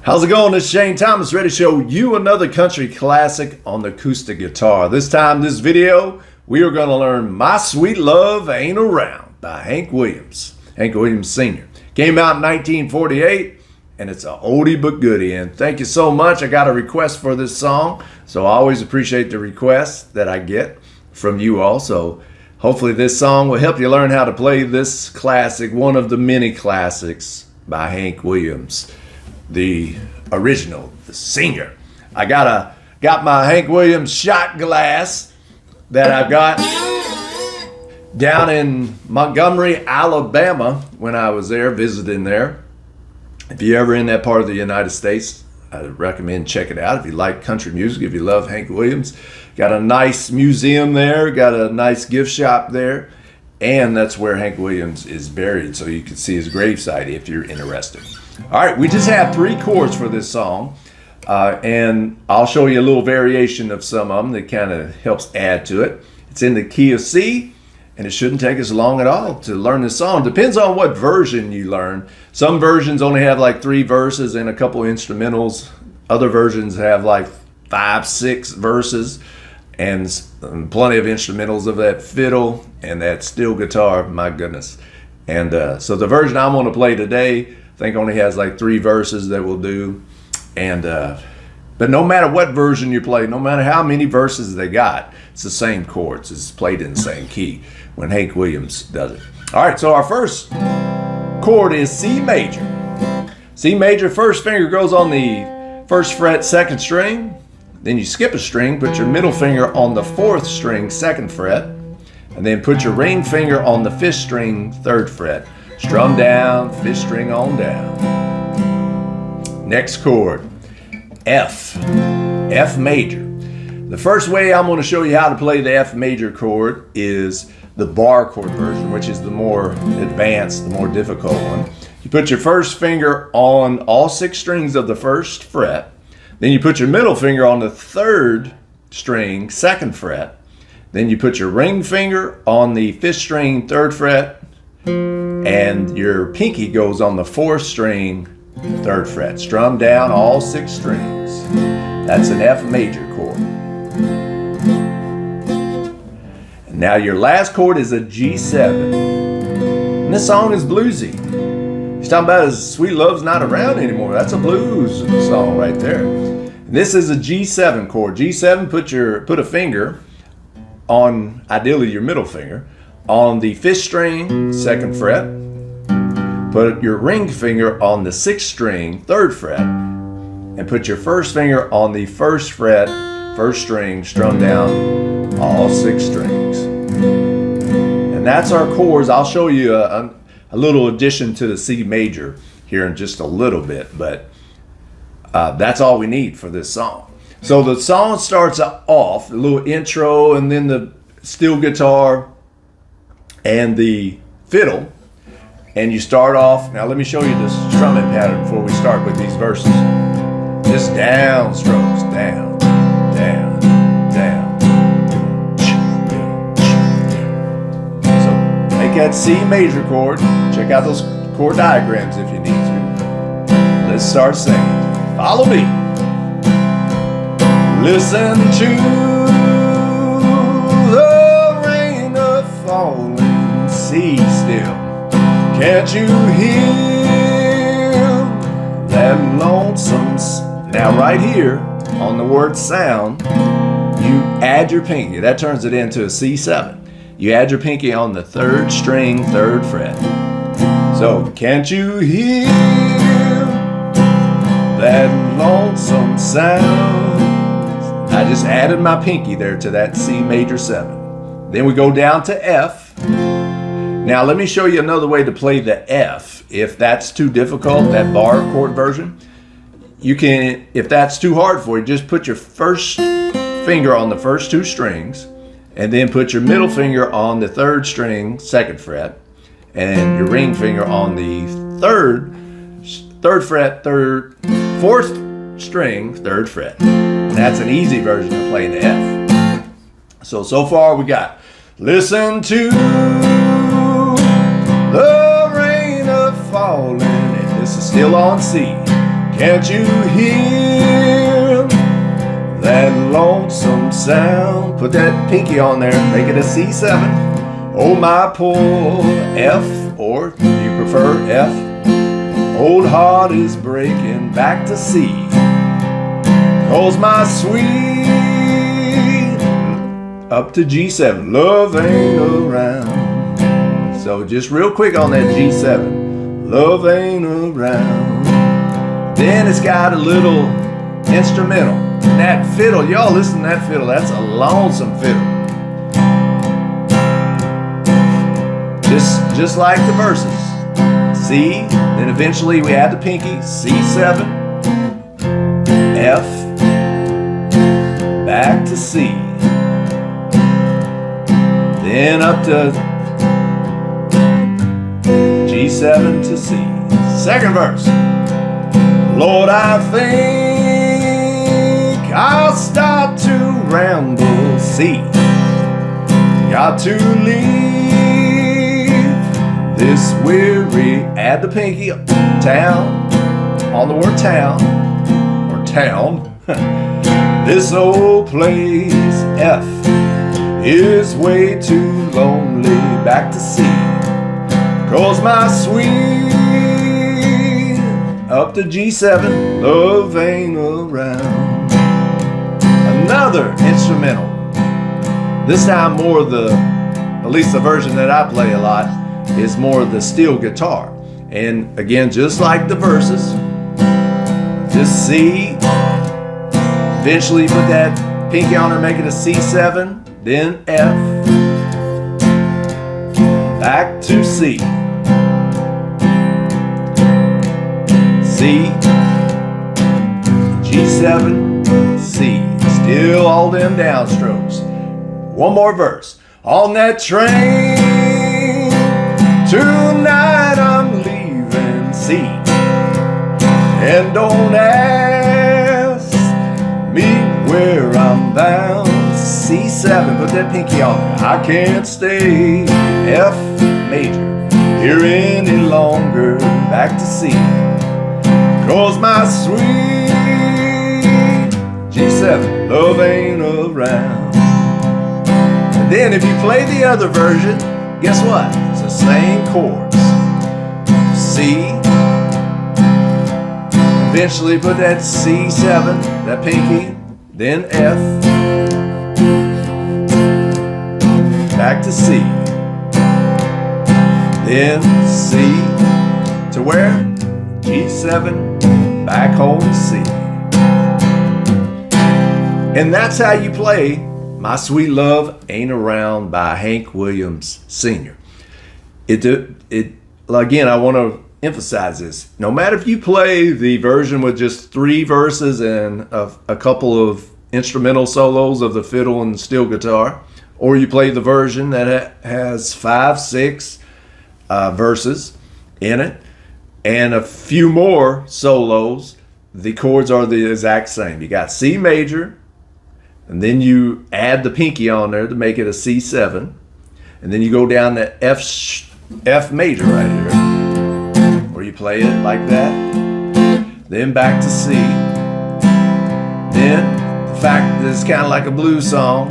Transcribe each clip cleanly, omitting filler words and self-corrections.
How's it going? This is Shane Thomas, ready to show you another country classic on the acoustic guitar. This time, this video, we are going to learn My Sweet Love Ain't Around by Hank Williams. Hank Williams Sr. Came out in 1948, and it's a oldie but goodie. And thank you so much. I got a request for this song, so I always appreciate the requests that I get from you all. So hopefully this song will help you learn how to play this classic, one of the many classics by Hank Williams. The original, the singer. I got my Hank Williams shot glass that I got down in Montgomery, Alabama when I was there, visiting there. If you're ever in that part of the United States, I recommend check it out. If you like country music, if you love Hank Williams, got a nice museum there, got a nice gift shop there, and that's where Hank Williams is buried, so you can see his gravesite if you're interested. All right, we just have 3 chords for this song, and I'll show you a little variation of some of them that kind of helps add to it. It's in the key of C, and it shouldn't take us long at all to learn this song. Depends on what version you learn. Some versions only have like 3 verses and a couple instrumentals. Other versions have like 5, 6 verses and plenty of instrumentals of that fiddle and that steel guitar, my goodness. And so the version I'm going to play today, I think only has like 3 verses that will do. And but no matter what version you play, no matter how many verses they got, it's the same chords. It's played in the same key when Hank Williams does it. All right, so our first chord is C major. C major, first finger goes on the 1st fret, 2nd string. Then you skip a string, put your middle finger on the 4th string, 2nd fret. And then put your ring finger on the 5th string, 3rd fret. Strum down, 5th string on down. Next chord, F. F major. The first way I'm going to show you how to play the F major chord is the bar chord version, which is the more advanced, the more difficult one. You put your first finger on all 6 strings of the 1st fret. Then you put your middle finger on the 3rd string, 2nd fret. Then you put your ring finger on the 5th string, 3rd fret. And your pinky goes on the 4th string, 3rd fret. Strum down all 6 strings. That's an F major chord. And now your last chord is a G7. And this song is bluesy. He's talking about his sweet love's not around anymore. That's a blues song right there. And this is a G7 chord. G7, put a finger on, ideally your middle finger, on the 5th string, 2nd fret. Put your ring finger on the 6th string, 3rd fret. And put your first finger on the 1st fret, 1st string, strum down all 6 strings. And that's our chords. I'll show you a little addition to the C major here in just a little bit, but that's all we need for this song. So the song starts off, a little intro, and then the steel guitar and the fiddle, and you start off. Now let me show you the strumming pattern before we start with these verses. Just down strokes, down, down, down. So make that C major chord. Check out those chord diagrams if you need to. Let's start singing. Follow me. Listen to the rain a falling, see still. Can't you hear that lonesome? Now right here on the word sound, you add your pinky. That turns it into a C7. You add your pinky on the 3rd string, 3rd fret. So can't you hear that lonesome sound? I just added my pinky there to that C major 7. Then we go down to F. Now let me show you another way to play the F. If that's too difficult, that bar chord version, you can, if that's too hard for you, just put your first finger on the first 2 strings, and then put your middle finger on the 3rd string, 2nd fret, and your ring finger on the 3rd fret, 4th string, 3rd fret. And that's an easy version of playing the F. So far we got, listen to the rain a falling, and this is still on C. Can't you hear that lonesome sound? Put that pinky on there, make it a C7. Oh, my poor F, or do you prefer F? Old heart is breaking back to C. 'Cause my sweet, up to G7, love ain't around. So just real quick on that G7, love ain't around. Then it's got a little instrumental. And that fiddle, y'all listen to that fiddle, that's a lonesome fiddle. Just like the verses. C, then eventually we add the pinky, C7, F, back to C. Then up to G7 to C. Second verse. Lord, I think I'll start to ramble. C. Got to leave this weary, add the pinky, town, on the word town, or town. This old place, F, is way too lonely, back to C. 'Cause my sweet, up to G7, love ain't around. Another instrumental. This time more of the, at least the version that I play a lot, is more of the steel guitar. And again, just like the verses, just C, eventually put that pinky on her, make it a C7, then F, back to C, C, G7, C, still all them downstrokes. One more verse. On that train tonight I'm leaving C, and don't ask me where I'm bound. C7, put that pinky on there. I can't stay. F major here any longer, back to C. 'Cause my sweet G7, love ain't around. And then if you play the other version, guess what? It's the same chords. C, eventually put that C7, that pinky, then F, back to C, then C to where? G7, back home to C. And that's how you play My Sweet Love Ain't Around by Hank Williams Sr. Again, I want to emphasize this. No matter if you play the version with just 3 verses and a couple of instrumental solos of the fiddle and steel guitar, or you play the version that has 5, 6 verses in it and a few more solos, the chords are the exact same. You got C major, and then you add the pinky on there to make it a C7, and then you go down to F major right here, where you play it like that, then back to C, then the fact that it's kind of like a blues song,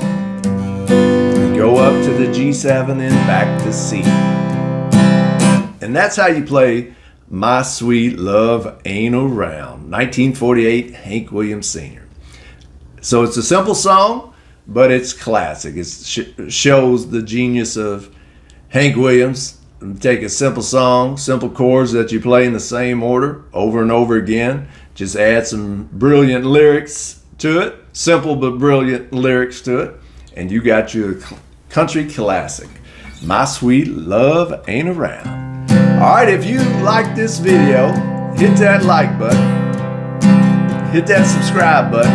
go up to the G7 and back to C. And that's how you play My Sweet Love Ain't Around, 1948, Hank Williams Sr. So it's a simple song, but it's classic. It shows the genius of Hank Williams. Take a simple song, simple chords that you play in the same order over and over again. Just add some brilliant lyrics to it, simple but brilliant lyrics to it, and you got your country classic, My Sweet Love Ain't Around. All right, if you like this video, hit that like button, hit that subscribe button,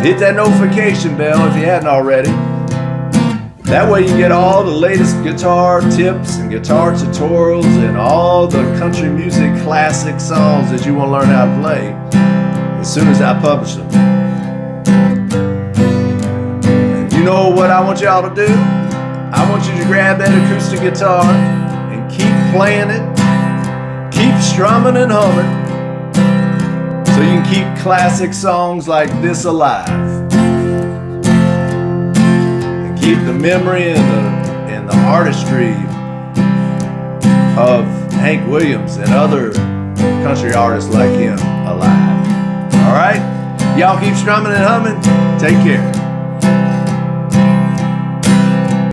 hit that notification bell if you hadn't already. That way you get all the latest guitar tips and guitar tutorials and all the country music classic songs that you want to learn how to play as soon as I publish them. And you know what I want y'all to do? I want you to grab that acoustic guitar and keep playing it, keep strumming and humming, so you can keep classic songs like this alive and keep the memory and the artistry of Hank Williams and other country artists like him alive. All right? Y'all keep strumming and humming. Take care.